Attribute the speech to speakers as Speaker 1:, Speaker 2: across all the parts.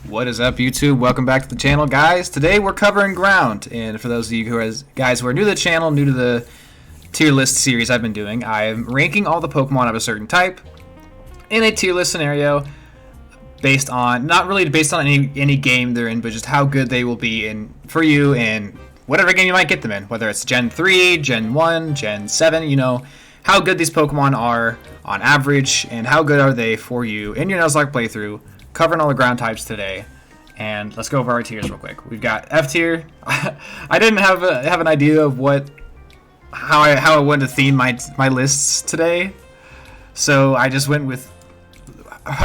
Speaker 1: What is up, YouTube? Welcome back to the channel, guys. Today we're covering ground, and for those of you who are new to the channel, new to the tier list series I've been doing, I'm ranking all the Pokemon of a certain type in a tier list scenario based on, not really based on any game they're in, but just how good they will be in for you in whatever game you might get them in, whether it's Gen 3, Gen 1, Gen 7, you know, how good these Pokemon are on average, and how good are they for you in your Nuzlocke playthrough. Covering all the ground types today, and let's go over our tiers real quick. We've got F tier. I didn't have an idea of how I wanted to theme my lists today, so I just went with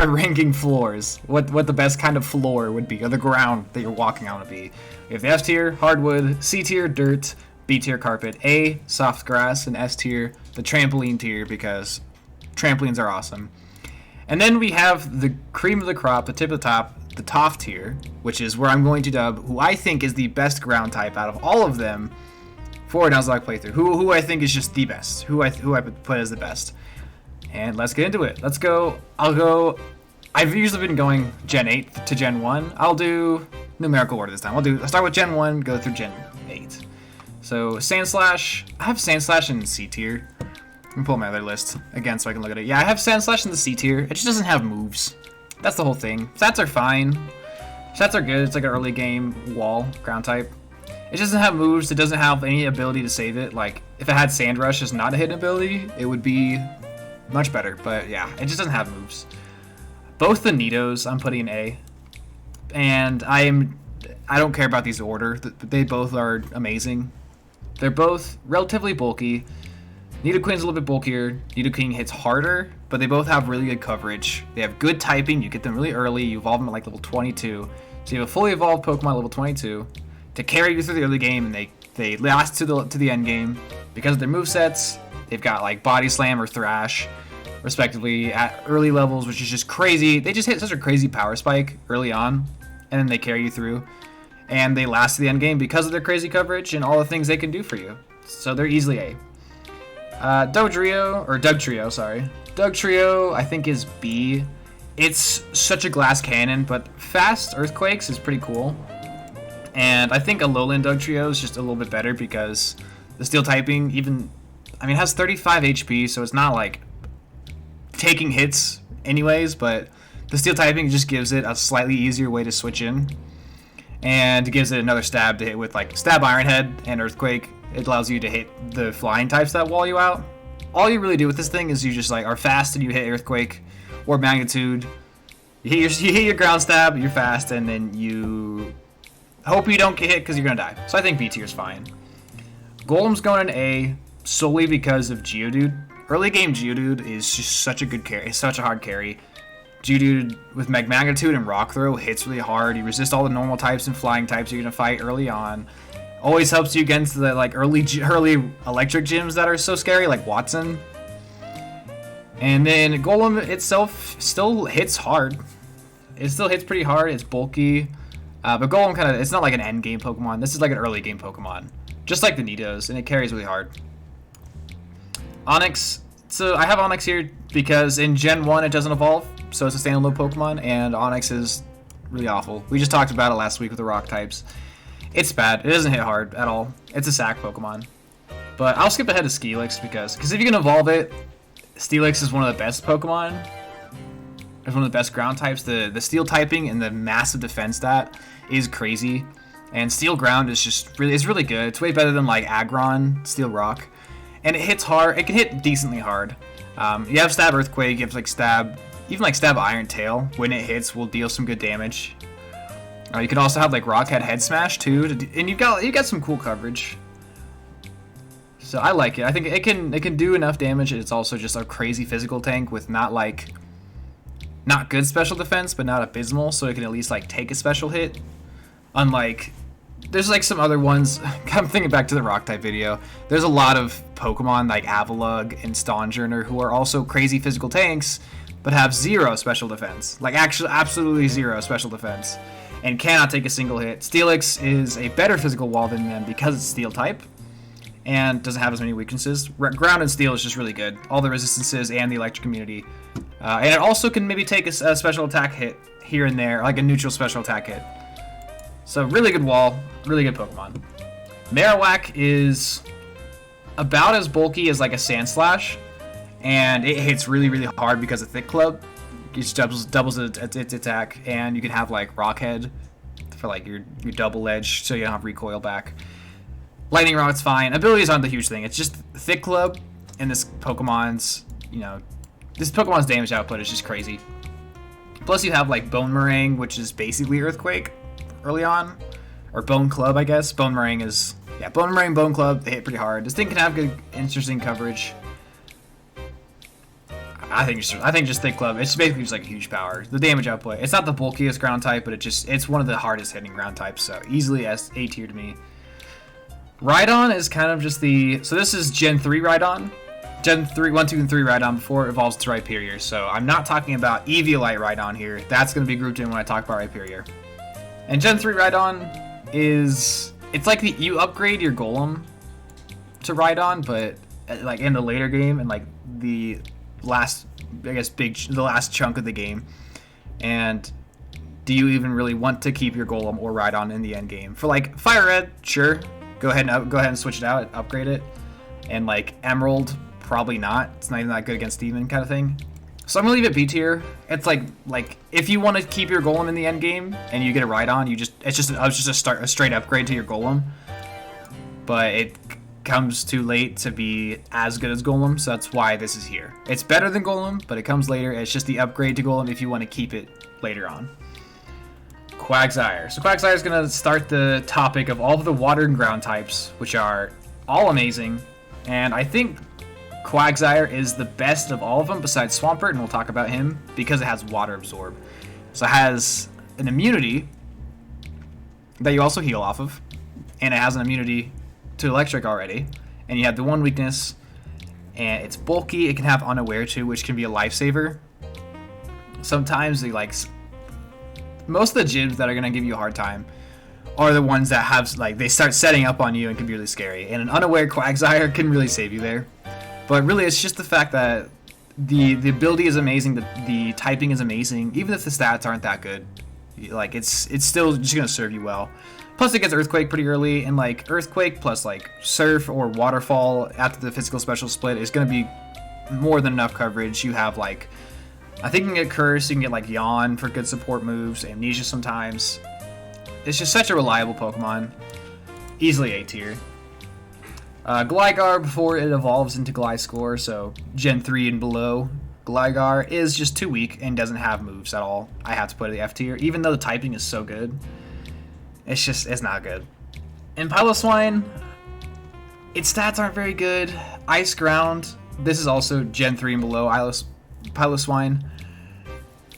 Speaker 1: ranking floors. What the best kind of floor would be, or the ground that you're walking on would be. We have the F tier, hardwood; C tier, dirt; B tier, carpet; A, soft grass; and S tier, the trampoline tier, because trampolines are awesome. And then we have the cream of the crop, the tip of the top, the top tier, which is where I'm going to dub who I think is the best ground type out of all of them for a Nuzlocke playthrough. Who I think is just the best. Who I put as the best. And let's get into it. Let's go. I've usually been going Gen 8 to Gen 1. I'll do numerical order this time. I'll start with Gen 1, go through Gen 8. So Sandslash, I have Sandslash in C tier. Let me pull my other list again so I can look at it. Yeah, I have Sandslash in the C tier. It just doesn't have moves. That's the whole thing. Stats are fine. Stats are good. It's like an early game wall ground type. It doesn't have moves. It doesn't have any ability to save it. Like, if it had Sand Rush as not a hidden ability, it would be much better. But yeah, it just doesn't have moves. Both the Nidos I'm putting in A. And I don't care about these order. They both are amazing. They're both relatively bulky. Nidoqueen's a little bit bulkier. Nidoqueen hits harder, but they both have really good coverage. They have good typing. You get them really early. You evolve them at like level 22. So you have a fully evolved Pokemon at level 22 to carry you through the early game, and they last to the end game because of their movesets. They've got like Body Slam or Thrash, respectively, at early levels, which is just crazy. They just hit such a crazy power spike early on, and then they carry you through. And they last to the end game because of their crazy coverage and all the things they can do for you. So they're easily A. Dugtrio, I think is B. It's such a glass cannon, but fast earthquakes is pretty cool. And I think Alolan Dugtrio is just a little bit better because the steel typing it has 35 HP, so it's not like taking hits anyways, but the steel typing just gives it a slightly easier way to switch in. And it gives it another stab to hit with like Stab Iron Head and Earthquake. It allows you to hit the flying types that wall you out. All you really do with this thing is you just like are fast and you hit Earthquake or Magnitude. You hit your ground stab, you're fast, and then you hope you don't get hit because you're gonna die. So I think B tier is fine. Golem's going in A solely because of Geodude. Early game Geodude is just such a good carry. It's such a hard carry. Geodude with Magnitude and Rock Throw hits really hard. You resist all the normal types and flying types you're gonna fight early on. Always helps you against the like early electric gyms that are so scary, like Watson. And then Golem itself still hits hard. It still hits pretty hard. It's bulky, but Golem it's not like an end game Pokemon. This is like an early game Pokemon, just like the Nidos, and it carries really hard. Onix. So I have Onix here because in Gen 1 it doesn't evolve, so it's a standalone Pokemon, and Onix is really awful. We just talked about it last week with the rock types. It's bad. It doesn't hit hard at all. It's a sack Pokemon. But I'll skip ahead to Steelix because if you can evolve it, Steelix is one of the best Pokemon. It's one of the best ground types. The steel typing and the massive defense stat is crazy. And Steel Ground is just really good. It's way better than like Aggron, Steel Rock. And it hits hard. It can hit decently hard. You have Stab Earthquake, you have like Stab Iron Tail. When it hits, will deal some good damage. You can also have like Rockhead Head Smash too, and you got some cool coverage. So I like it. I think it can do enough damage. It's also just a crazy physical tank with not good special defense, but not abysmal. So it can at least like take a special hit. Unlike there's like some other ones. I'm thinking back to the Rock type video. There's a lot of Pokemon like Avalugg and Stonjourner who are also crazy physical tanks, but have zero special defense. Like actually absolutely zero special defense. And cannot take a single hit. Steelix is a better physical wall than them because it's steel type. and doesn't have as many weaknesses. Ground and Steel is just really good. All the resistances and the electric immunity. And it also can maybe take a special attack hit here and there, like a neutral special attack hit. So really good wall, really good Pokemon. Marowak is about as bulky as like a Sandslash, and it hits really hard because of Thick Club. It just doubles its attack, and you can have like Rockhead for like your double edge, so you don't have recoil back. Lightning Rod's fine. Abilities aren't the huge thing. It's just Thick Club, and this Pokemon's damage output is just crazy. Plus you have like Bone Meringue, which is basically Earthquake early on, or Bone Club, I guess. Bone Meringue is Bone Meringue, Bone Club. They hit pretty hard. This thing can have good, interesting coverage. I think just Thick Club. It's basically just like a huge power. The damage output. It's not the bulkiest ground type, but it's one of the hardest hitting ground types. So easily A tier to me. Rhydon is kind of just so this is Gen 3 Rhydon. Gen 3, 1, 2, and 3 Rhydon before it evolves to Rhyperior. So I'm not talking about Eviolite Rhydon here. That's going to be grouped in when I talk about Rhyperior. And Gen 3 Rhydon it's like you upgrade your Golem to Rhydon, but like in the later game and like the last chunk of the game. And do you even really want to keep your Golem or Rhydon in the end game? For like Fire Red, sure. Go ahead and switch it out, upgrade it. And like Emerald, probably not. It's not even that good against Demon kind of thing. So I'm gonna leave it B tier. It's like if you want to keep your Golem in the end game and you get a Rhydon, it's just a straight upgrade to your Golem. But it comes too late to be as good as Golem, so that's why this is here. It's better than Golem, but it comes later. It's just the upgrade to Golem if you want to keep it later on. Quagsire. So Quagsire is going to start the topic of all of the water and ground types, which are all amazing. And I think Quagsire is the best of all of them besides Swampert, and we'll talk about him because it has Water Absorb. So it has an immunity that you also heal off of, and it has an immunity to Electric already. And you have the one weakness, and it's bulky. It can have Unaware too, which can be a lifesaver. Sometimes most of the gyms that are going to give you a hard time are the ones that have, they start setting up on you and can be really scary. And an Unaware Quagsire can really save you there. But really, it's just the fact that the ability is amazing, the typing is amazing, even if the stats aren't that good. Like, it's still just going to serve you well. Plus, it gets Earthquake pretty early, and, Earthquake plus, Surf or Waterfall after the physical special split is going to be more than enough coverage. You have, I think you can get Curse, you can get, Yawn for good support moves, Amnesia sometimes. It's just such a reliable Pokemon. Easily A tier. Gligar, before it evolves into Gliscor, so Gen 3 and below, Gligar is just too weak and doesn't have moves at all. I have to put it in the F tier, even though the typing is so good. It's not good. And Piloswine, its stats aren't very good. Ice Ground, this is also Gen 3 and below Piloswine.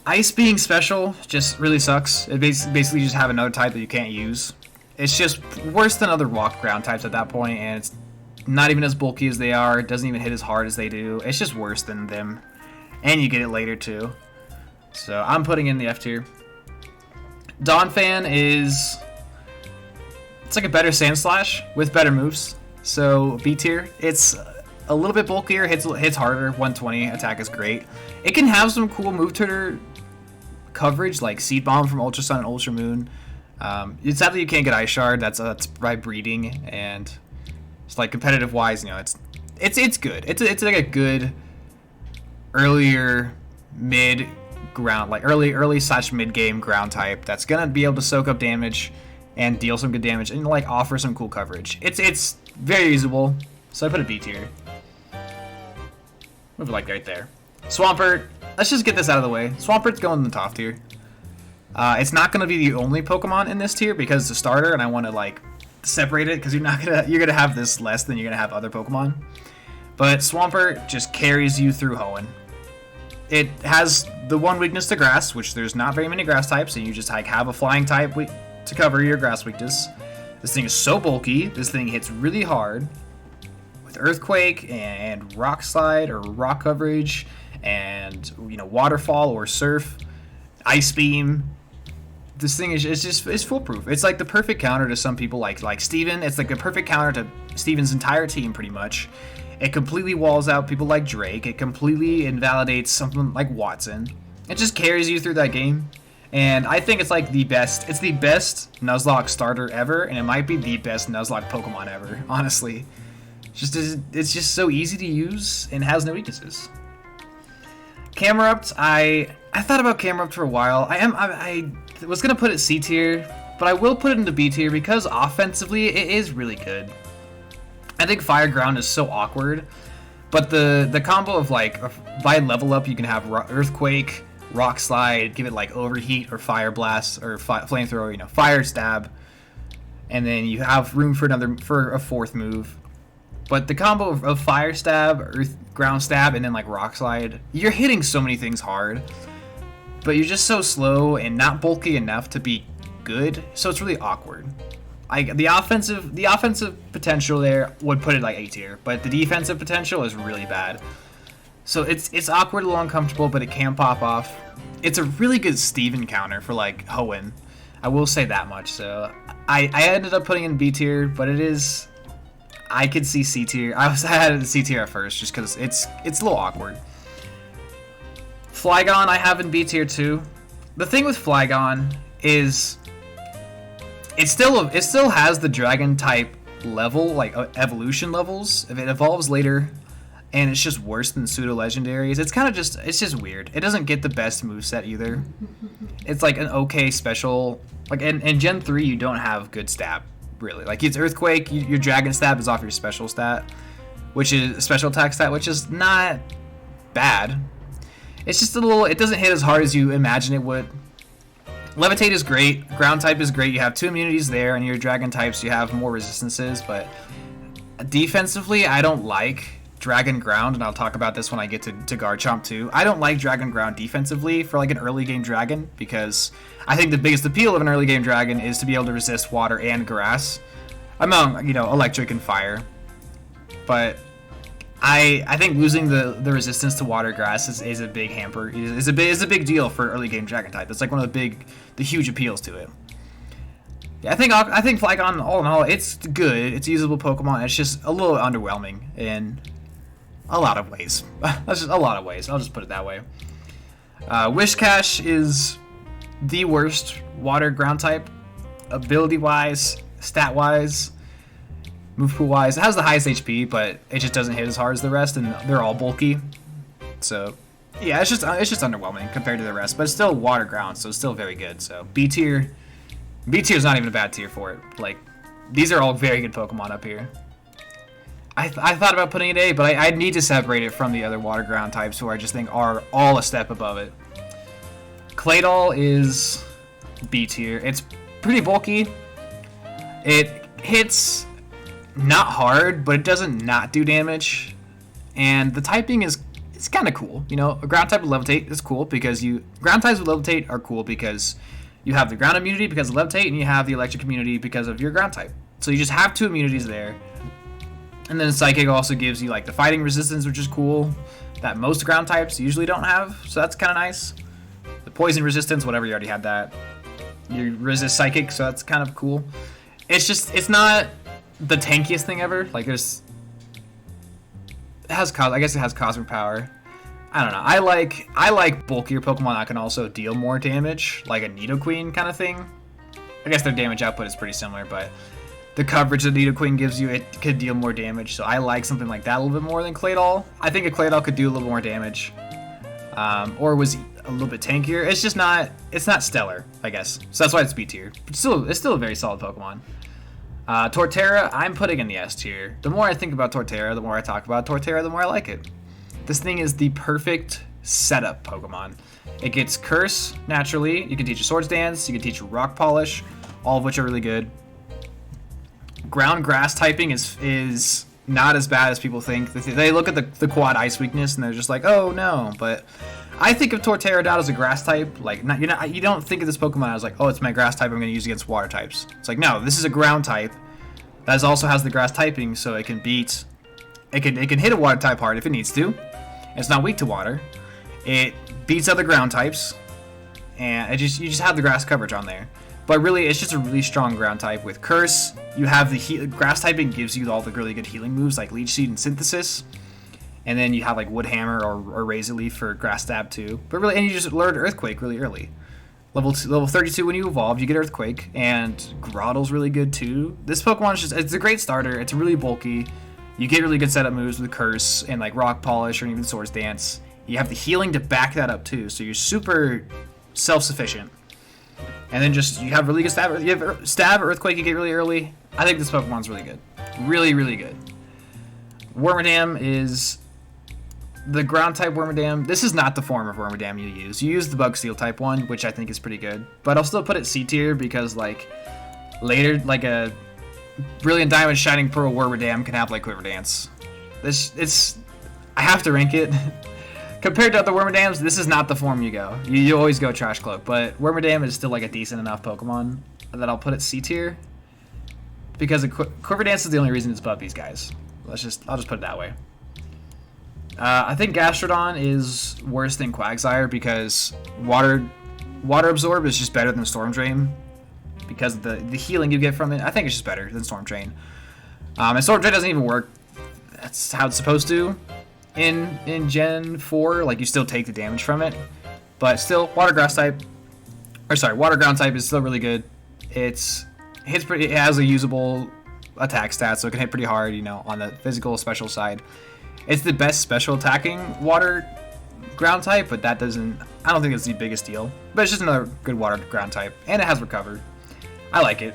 Speaker 1: Ice being special just really sucks. It basically just have another type that you can't use. It's just worse than other rock ground types at that point, and it's not even as bulky as they are. It doesn't even hit as hard as they do. It's just worse than them. And you get it later too. So I'm putting in the F tier. Donphan it's like a better Sandslash with better moves. So B tier. It's a little bit bulkier, hits harder, 120, attack is great. It can have some cool move tutor coverage like Seed Bomb from Ultra Sun and Ultra Moon. It's sadly you can't get Ice Shard, that's by breeding, and it's competitive wise, it's good. It's like a good earlier mid ground, early / mid game ground type that's gonna be able to soak up damage and deal some good damage and offer some cool coverage. It's very usable, so I put a B tier. Move it right there. Swampert, let's just get this out of the way. Swampert's going in the top tier. It's not gonna be the only Pokemon in this tier because it's a starter, and I want to separate it because you're gonna have this less than you're gonna have other Pokemon. But Swampert just carries you through Hoenn. It has the one weakness to Grass, which there's not very many Grass types, and you just have a Flying type to cover your Grass weakness. This thing is so bulky. This thing hits really hard with Earthquake and Rock Slide or Rock coverage, and Waterfall or Surf, Ice Beam. this thing is it's foolproof. It's like the perfect counter to some people like Steven. It's like a perfect counter to Steven's entire team pretty much. It completely walls out people like Drake. It completely invalidates something like Watson. It just carries you through that game. And I think it's like the best. It's the best Nuzlocke starter ever, and it might be the best Nuzlocke Pokemon ever, honestly. It's just so easy to use and has no weaknesses. Camerupt, I thought about Camerupt for a while. I was gonna put it C tier, but I will put it into B tier because offensively it is really good. I think Fire Ground is so awkward, but the combo of like by level up you can have Earthquake, Rock Slide, give it like Overheat or Fire Blast or Flamethrower, you know, Fire Stab, and then you have room for a fourth move. But the combo of Fire Stab, Ground Stab, and then like Rock Slide, you're hitting so many things hard, but you're just so slow and not bulky enough to be good, so it's really awkward. The offensive potential there would put it like A tier, but the defensive potential is really bad. So it's awkward, a little uncomfortable, but it can pop off. It's a really good Steven counter for like Hoenn. I will say that much. So I ended up putting in B tier, but it is. I could see C tier. I had it in C tier at first, just because it's a little awkward. Flygon I have in B tier too. The thing with Flygon is it still has the Dragon type level, like evolution levels. If it evolves later, and it's just worse than pseudo legendaries, it's just weird. It doesn't get the best moveset either. It's like an okay special. Like in Gen 3, you don't have good stab. Really, like it's Earthquake, your Dragon Stab is off your special stat, which is special attack stat, which is not bad. It's just it doesn't hit as hard as you imagine it would. Levitate is great, Ground type is great, you have 2 immunities there, and your Dragon types you have more resistances, but defensively I don't like Dragon Ground, and I'll talk about this when I get to Garchomp too. I don't like Dragon Ground defensively for like an early game Dragon, because I think the biggest appeal of an early game Dragon is to be able to resist water and grass among, you know, electric and fire. But I think losing the resistance to water grass is a big hamper. Is a big deal for early game Dragon type. It's like one of the huge appeals to it. Yeah, I think Flygon, all in all, it's good. It's a usable Pokemon. It's just a little underwhelming in a lot of ways. That's just a lot of ways. I'll just put it that way. Wishcash is the worst water ground type, ability-wise, stat-wise, move pool-wise. It has the highest HP, but it just doesn't hit as hard as the rest, and they're all bulky. So yeah, it's just underwhelming compared to the rest, but it's still water ground, so it's still very good. So B tier is not even a bad tier for it. Like, these are all very good Pokemon up here. I thought about putting it A, but I need to separate it from the other water ground types who I just think are all a step above it. Claydol is B tier. It's pretty bulky. It hits not hard, but it doesn't not do damage. And the typing is kind of cool. You know, a ground type with Levitate is cool because ground types with Levitate are cool because you have the ground immunity because of Levitate, and you have the electric immunity because of your ground type. So you just have 2 immunities there. And then Psychic also gives you like the fighting resistance, which is cool, that most ground types usually don't have, so that's kind of nice. The poison resistance, whatever, you already had that. You resist Psychic, so that's kind of cool. It's not the tankiest thing ever. Like I guess it has Cosmic Power. I don't know. I like bulkier Pokemon that can also deal more damage, like a Nidoqueen kind of thing. I guess their damage output is pretty similar, but the coverage that Nidoqueen gives you, it could deal more damage. So I like something like that a little bit more than Claydol. I think a Claydol could do a little more damage, or was a little bit tankier. It's not stellar, I guess. So that's why it's B tier. But it's still a very solid Pokemon. Torterra, I'm putting in the S tier. The more I think about Torterra, the more I talk about Torterra, the more I like it. This thing is the perfect setup Pokemon. It gets Curse naturally. You can teach a Swords Dance. You can teach a Rock Polish, all of which are really good. Ground Grass typing is not as bad as people think. They look at the Quad Ice weakness and they're just like, oh no. But I think of Torterra as a Grass type. Like, you don't think of this Pokemon as like, oh, it's my Grass type. I'm going to use against Water types. It's like, no, this is a Ground type that also has the Grass typing, so it can beat. It can hit a Water type hard if it needs to. It's not weak to Water. It beats other Ground types. and you just have the grass coverage on there. But really, it's just a really strong ground type. With Curse, you have the grass typing gives you all the really good healing moves like Leech Seed and Synthesis. And then you have like Wood Hammer or Razor Leaf for grass stab too. But really, and you just learn Earthquake really early. Level 32 when you evolve, you get Earthquake, and Grottle's really good too. This Pokemon it's a great starter. It's really bulky. You get really good setup moves with Curse and like Rock Polish or even Swords Dance. You have the healing to back that up too, so you're super self-sufficient. And then just you have really good stab. You have stab, Earthquake. You get really early. I think this Pokemon's really good, really really good. Wormadam is the ground type Wormadam. This is not the form of Wormadam you use. You use the Bug Steel type one, which I think is pretty good. But I'll still put it C tier because like later, like a Brilliant Diamond Shining Pearl Wormadam can have like Quiver Dance. I have to rank it. Compared to other Wormadams, this is not the form you go. You always go Trash Cloak, but Wormadam is still like a decent enough Pokemon that I'll put it C tier. Because Quiver Dance is the only reason it's above these guys. I'll just put it that way. I think Gastrodon is worse than Quagsire because Water Absorb is just better than Storm Drain because of the healing you get from it. I think it's just better than Storm Drain. And Storm Drain doesn't even work. That's how it's supposed to. In Gen 4, like you still take the damage from it, but still Water Ground type is still really good. It has a usable attack stat, so it can hit pretty hard, on the physical special side. It's the best special attacking water ground type, but I don't think it's the biggest deal. But it's just another good water ground type, and it has recovered. I like it.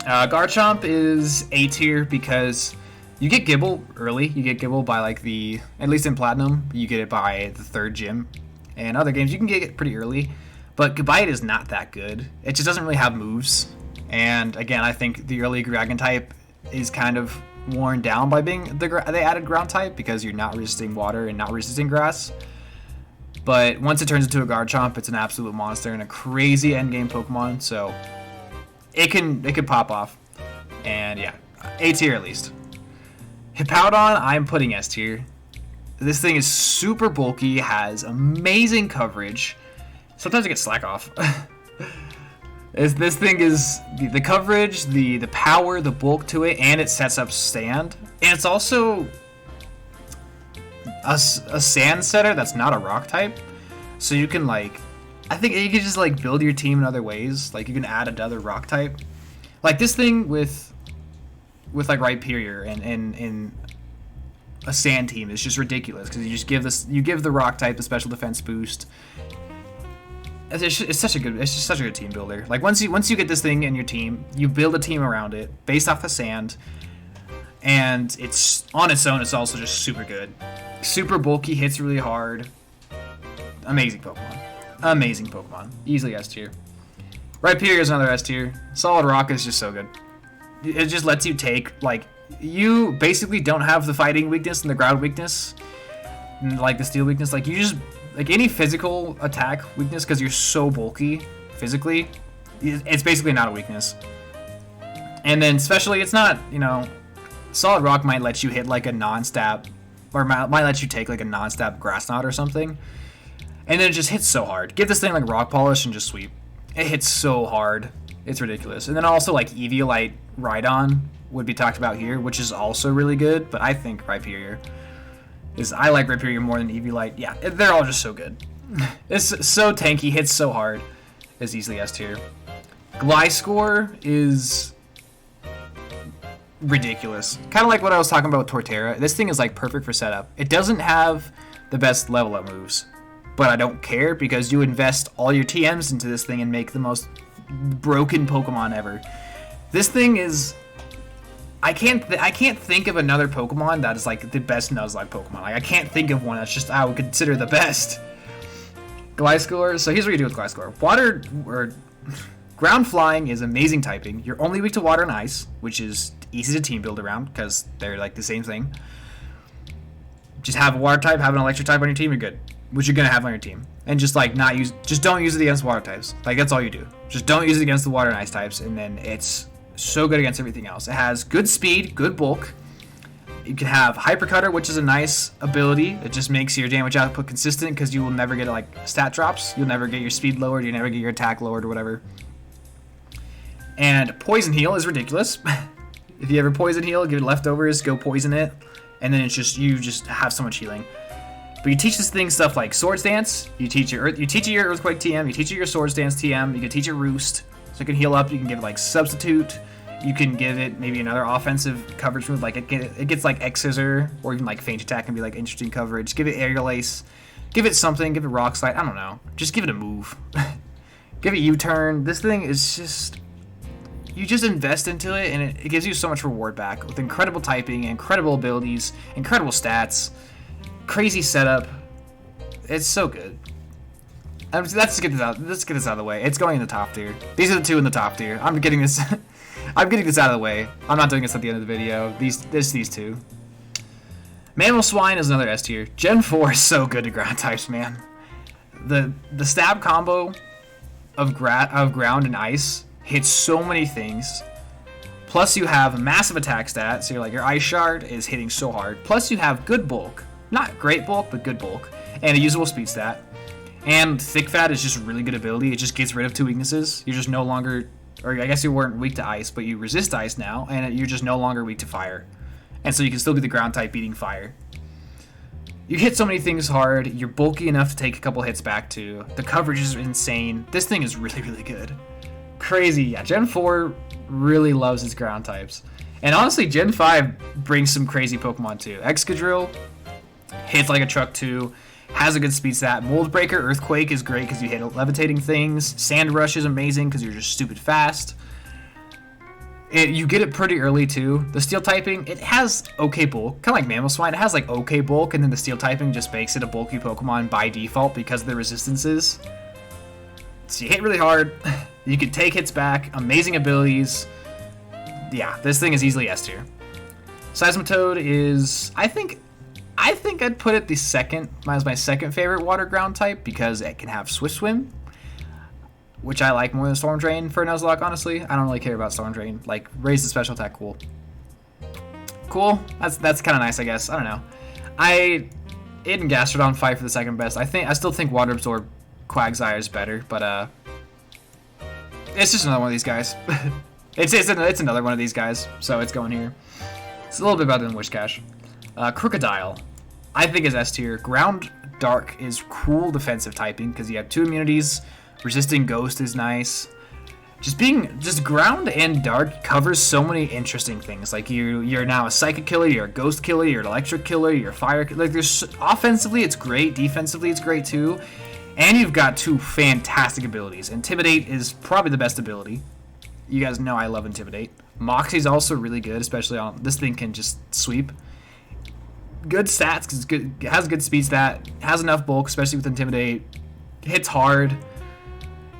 Speaker 1: Garchomp is A tier because you get Gibble early. You get Gibble by at least in Platinum, you get it by the 3rd gym. And other games, you can get it pretty early. But Gabite is not that good. It just doesn't really have moves. And again, I think the early Dragon type is kind of worn down by being they added ground type because you're not resisting water and not resisting grass. But once it turns into a Garchomp, it's an absolute monster and a crazy endgame Pokemon. So it could pop off. And yeah, A tier at least. Hippowdon, I'm putting S tier. This thing is super bulky, has amazing coverage. Sometimes it gets slack off. This thing is the coverage, the power, the bulk to it, and it sets up stand. And it's also a sand setter that's not a rock type. So you can I think you can just build your team in other ways. Like you can add another rock type. Like this thing with Rhyperior and a sand team is just ridiculous because you give the rock type the special defense boost. It's just such a good team builder. Like once you get this thing in your team, you build a team around it based off the sand, and it's on its own. It's also just super good, super bulky, hits really hard. Amazing Pokemon. Easily S tier. Rhyperior is another S tier. Solid Rock is just so good. It just lets you take you basically don't have the fighting weakness and the ground weakness, and the steel weakness. You just any physical attack weakness because you're so bulky physically, it's basically not a weakness. And then especially it's not Solid Rock might let you hit a non-stab or might let you take a non-stab Grass Knot or something, and then it just hits so hard. Give this thing Rock Polish and just sweep. It hits so hard. It's ridiculous. And then also Eviolite Rhydon would be talked about here, which is also really good, but I think Rhyperior I like Rhyperior more than Eviolite. Yeah, they're all just so good. It's so tanky, hits so hard. It's easily S tier. Gliscor is ridiculous. Kind of like what I was talking about with Torterra. This thing is perfect for setup. It doesn't have the best level up moves, but I don't care because you invest all your TMs into this thing and make the most broken Pokemon ever. This thing is I can't think of another Pokemon that is the best Nuzlocke Pokemon. I can't think of one that's just I would consider the best. Gliscor. So here's what you do with Gliscor. Water or ground flying is amazing typing. You're only weak to water and ice, which is easy to team build around because they're the same thing. Just have a water type, have an electric type on your team, you're good. Which you're gonna have on your team, and just don't use it against water types. That's all you do. Just don't use it against the water and ice types, and then it's so good against everything else. It has good speed, good bulk, You can have Hyper Cutter, which is a nice ability. It just makes your damage output consistent because you will never get like stat drops. You'll never get your speed lowered. You never get your attack lowered or whatever. And Poison Heal is ridiculous. If you ever Poison Heal, give it leftovers, go poison it, and then it's just you just have so much healing. But you teach this thing stuff like Swords Dance. You teach it your Earthquake TM. You teach it your Swords Dance TM. You can teach it Roost, so it can heal up. You can give it like Substitute. You can give it maybe another offensive coverage move, like it gets like X Scissor, or even like Feint Attack can be like interesting coverage. Give it Aerial Ace, give it something, give it Rock Slide, I don't know. Just give it a move. Give it U-Turn. This thing is just, you just invest into it and it gives you so much reward back with incredible typing, incredible abilities, incredible stats, crazy setup. It's so good. Let's get this out of the way. It's going in the top tier. These are the two in the top tier. I'm getting this out of the way. I'm not doing this at the end of the video. These two. Mammal Swine is another S tier. Gen 4 is so good to ground types, man. The stab combo of ground and ice hits so many things. Plus you have massive attack stats, so your Ice Shard is hitting so hard. Plus you have good bulk. Not great bulk, but good bulk. And a usable speed stat. And Thick Fat is just really good ability. It just gets rid of 2 weaknesses. You're just no longer, or I guess you weren't weak to ice, but you resist ice now, and you're just no longer weak to fire. And so you can still be the ground type beating fire. You hit so many things hard. You're bulky enough to take a couple hits back too. The coverage is insane. This thing is really, really good. Crazy. Yeah, Gen 4 really loves its ground types. And honestly, Gen 5 brings some crazy Pokemon too. Excadrill hits like a truck too. Has a good speed stat. Mold Breaker, Earthquake is great because you hit levitating things. Sand Rush is amazing because you're just stupid fast. You get it pretty early too. The Steel typing, it has okay bulk. Kind of like Mammal Swine, it has like okay bulk, and then the Steel typing just makes it a bulky Pokemon by default because of the resistances. So you hit really hard. You can take hits back. Amazing abilities. Yeah, this thing is easily S tier. Seismitoad is, I think I'd put it as my second favorite water ground type because it can have Swift Swim, which I like more than Storm Drain for Nuzlocke, honestly. I don't really care about Storm Drain. Like, raise the special attack, cool. Cool, that's kind of nice, I guess. I don't know. It and Gastrodon fight for the second best. I still think Water Absorb Quagsire is better, but it's just another one of these guys. it's another one of these guys, so it's going here. It's a little bit better than Wishcash. Crocodile, I think is S tier. Ground Dark is cool defensive typing because you have 2 immunities. Resisting Ghost is nice. Just Ground and Dark covers so many interesting things. Like you're now a Psychic killer, you're a Ghost killer, you're an Electric killer, you're a Fire killer. Like there's offensively it's great, defensively it's great too, and you've got 2 fantastic abilities. Intimidate is probably the best ability. You guys know I love Intimidate. Moxie's also really good, especially on this thing can just sweep. Good stats because it has good speed stat, has enough bulk, especially with Intimidate. Hits hard.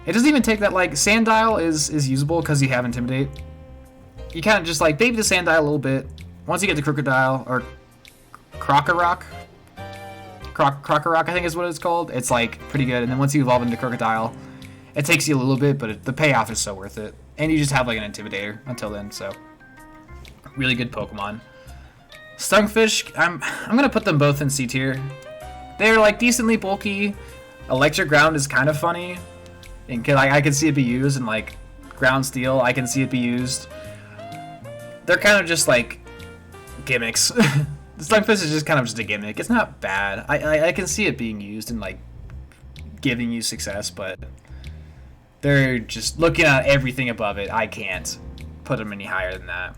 Speaker 1: It doesn't even take that, like, Sandile is usable because you have Intimidate. You kind of just, like, baby the Sandile a little bit. Once you get to Crocodile, or Krokorok, I think is what it's called. It's, like, pretty good. And then once you evolve into Crocodile, it takes you a little bit, but the payoff is so worth it. And you just have, like, an Intimidator until then, so. Really good Pokemon. Stunfish, I'm going to put them both in C tier. They're, like, decently bulky. Electric Ground is kind of funny. And I can see it be used, and like Ground Steel, I can see it be used. They're kind of just like gimmicks. The Stunfish is just kind of just a gimmick. It's not bad. I can see it being used and like giving you success, but they're just looking at everything above it. I can't put them any higher than that.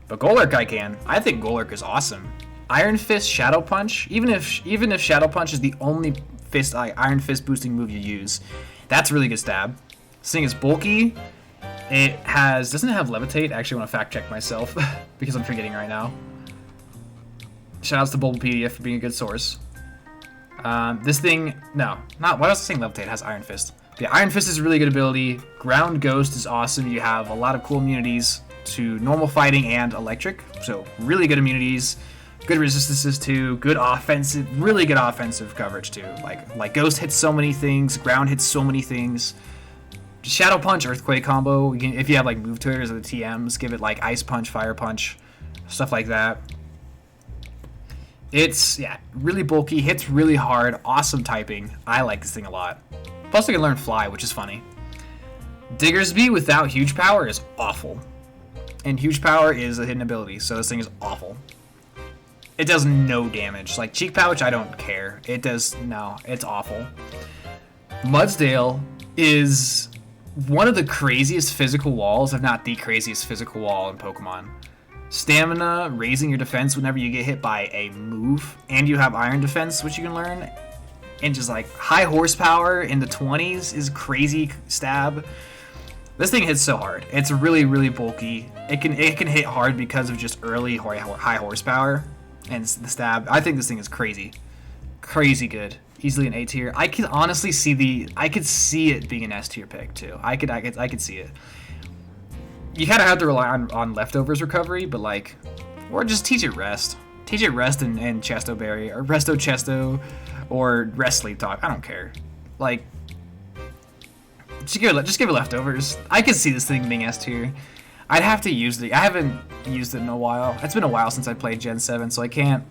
Speaker 1: But Golurk I can. I think Golurk is awesome. Iron Fist, Shadow Punch. Even if Shadow Punch is the only Iron Fist boosting move you use, that's a really good stab. This thing is bulky. Doesn't it have Levitate? I actually want to fact check myself because I'm forgetting right now. Shoutouts to Bulbapedia for being a good source. This thing, why was I saying Levitate? It has Iron Fist. But yeah, Iron Fist is a really good ability. Ground Ghost is awesome. You have a lot of cool immunities to normal fighting and electric. So really good immunities. Good resistances too, good offensive, really good offensive coverage too. Like Ghost hits so many things, Ground hits so many things. Shadow Punch, Earthquake combo. If you have like move triggers or the TMs, give it like Ice Punch, Fire Punch, stuff like that. It's, yeah, really bulky, hits really hard, awesome typing. I like this thing a lot. Plus, we can learn Fly, which is funny. Diggersby without huge power is awful. And huge power is a hidden ability, so this thing is awful. It does no damage. Like, Cheek Pouch, I don't care. It does, no, it's awful. Mudsdale is one of the craziest physical walls, if not the craziest physical wall in Pokemon. Stamina, raising your defense whenever you get hit by a move, and you have Iron Defense, which you can learn. And just like high horsepower in the 20s is crazy stab. This thing hits so hard. It's really, really bulky. It can hit hard because of just early high horsepower and the stab. I think this thing is crazy, crazy good. Easily an A tier. I can honestly see I could see it being an S tier pick too. I could see it. You kind of have to rely on leftovers recovery, but like, or just teach it rest. Teach it rest and Chesto Berry or Resto Chesto or Rest Sleep Talk. I don't care. Like, just give it leftovers. I could see this thing being S tier. I'd have to use it. I haven't used it in a while. It's been a while since I played Gen 7, so I can't.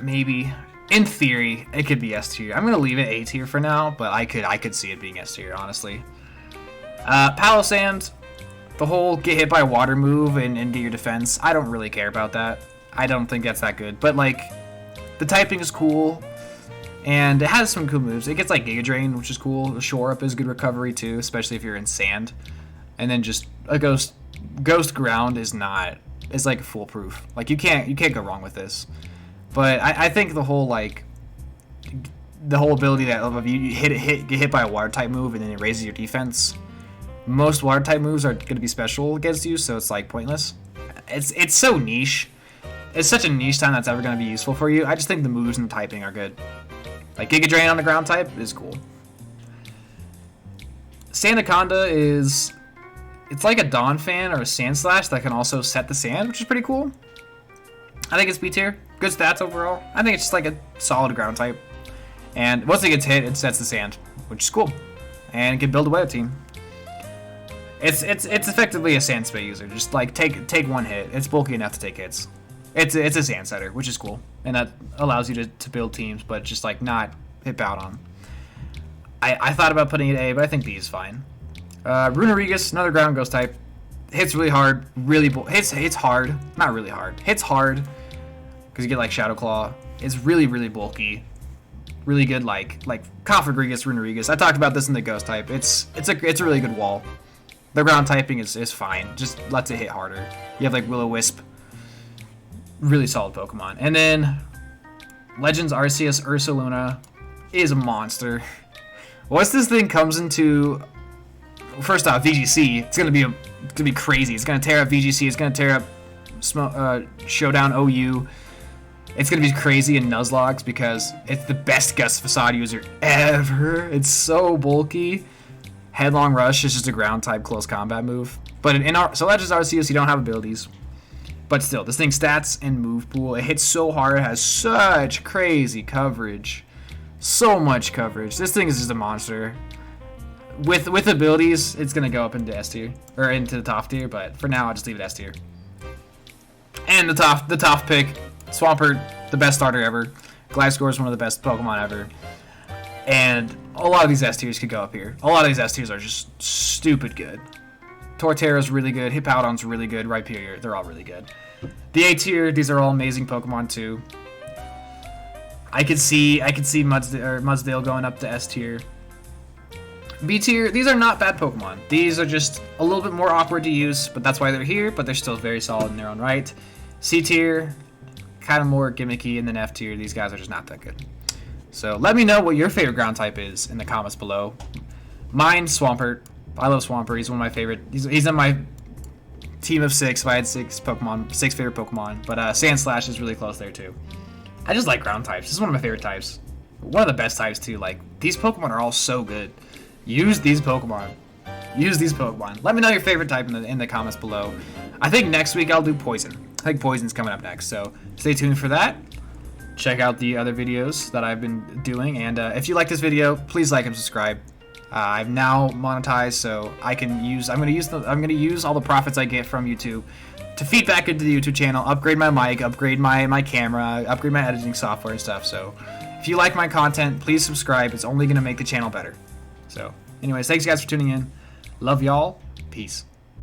Speaker 1: Maybe. In theory, it could be S tier. I'm gonna leave it A tier for now, but I could see it being S tier, honestly. Palossand, the whole get hit by water move and do your defense. I don't really care about that. I don't think that's that good. But like, the typing is cool, and it has some cool moves. It gets like Giga Drain, which is cool. The Shore Up is good recovery too, especially if you're in sand. And then just a Ghost Ground is like foolproof. Like you can't go wrong with this. But I think the whole ability that of you get hit by a water type move and then it raises your defense. Most water type moves are going to be special against you, so it's like pointless. It's so niche. It's such a niche time that's ever going to be useful for you. I just think the moves and the typing are good. Like Giga Drain on the ground type is cool. Sandaconda it's like a Dawn Fan or a Sandslash that can also set the sand, which is pretty cool. I think it's B tier. Good stats overall. I think it's just like a solid ground type. And once it gets hit, it sets the sand, which is cool. And it can build a weather team. It's effectively a sand spit user. Just like take one hit. It's bulky enough to take hits. It's a sand setter, which is cool. And that allows you to build teams, but just like not hit Bowdon. I thought about putting it A, but I think B is fine. Runerigus, another ground ghost type. Hits really hard. Hits hard. Not really hard. Hits hard. Because you get like Shadow Claw. It's really, really bulky. Really good like Configurigus, Runerigus. I talked about this in the ghost type. It's a really good wall. The ground typing is fine. Just lets it hit harder. You have like Will-O-Wisp. Really solid Pokemon. And then Legends Arceus Ursaluna is a monster. Once this thing comes into, first off, VGC, it's gonna be crazy. It's gonna tear up VGC. It's gonna tear up Showdown OU. It's gonna be crazy in Nuzlocke because it's the best Gust Facade user ever. It's so bulky. Headlong Rush is just a ground type close combat move. But so Legends Arceus, you don't have abilities. But still, this thing's stats and move pool, it hits so hard, it has such crazy coverage. So much coverage. This thing is just a monster. With abilities, it's gonna go up into S tier. Or into the top tier, but for now I'll just leave it S tier. And the top pick, Swampert, the best starter ever. Gliscor is one of the best Pokemon ever. And a lot of these S tiers could go up here. A lot of these S tiers are just stupid good. Torterra's really good. Hippowdon's really good. Rhyperior, they're all really good. The A tier, these are all amazing Pokemon too. I could see Mudsdale going up to S tier. B tier, these are not bad Pokemon. These are just a little bit more awkward to use, but that's why they're here, but they're still very solid in their own right. C tier, kind of more gimmicky, and then F tier, these guys are just not that good. So let me know what your favorite ground type is in the comments below. Mine, Swampert. I love Swampert. He's one of my favorite. He's in my team of 6. If I had 6 favorite Pokemon. But Sandslash is really close there too. I just like ground types. This is one of my favorite types. One of the best types too. Like, these Pokemon are all so good. Use these Pokemon. Use these Pokemon. Let me know your favorite type in the comments below. I think next week I'll do Poison. I think Poison's coming up next. So stay tuned for that. Check out the other videos that I've been doing. And if you like this video, please like and subscribe. I'm now monetized, so I'm gonna use all the profits I get from YouTube to feed back into the YouTube channel, upgrade my mic, upgrade my camera, upgrade my editing software and stuff. So if you like my content, please subscribe. It's only going to make the channel better. So anyways, thanks guys for tuning in. Love y'all. Peace.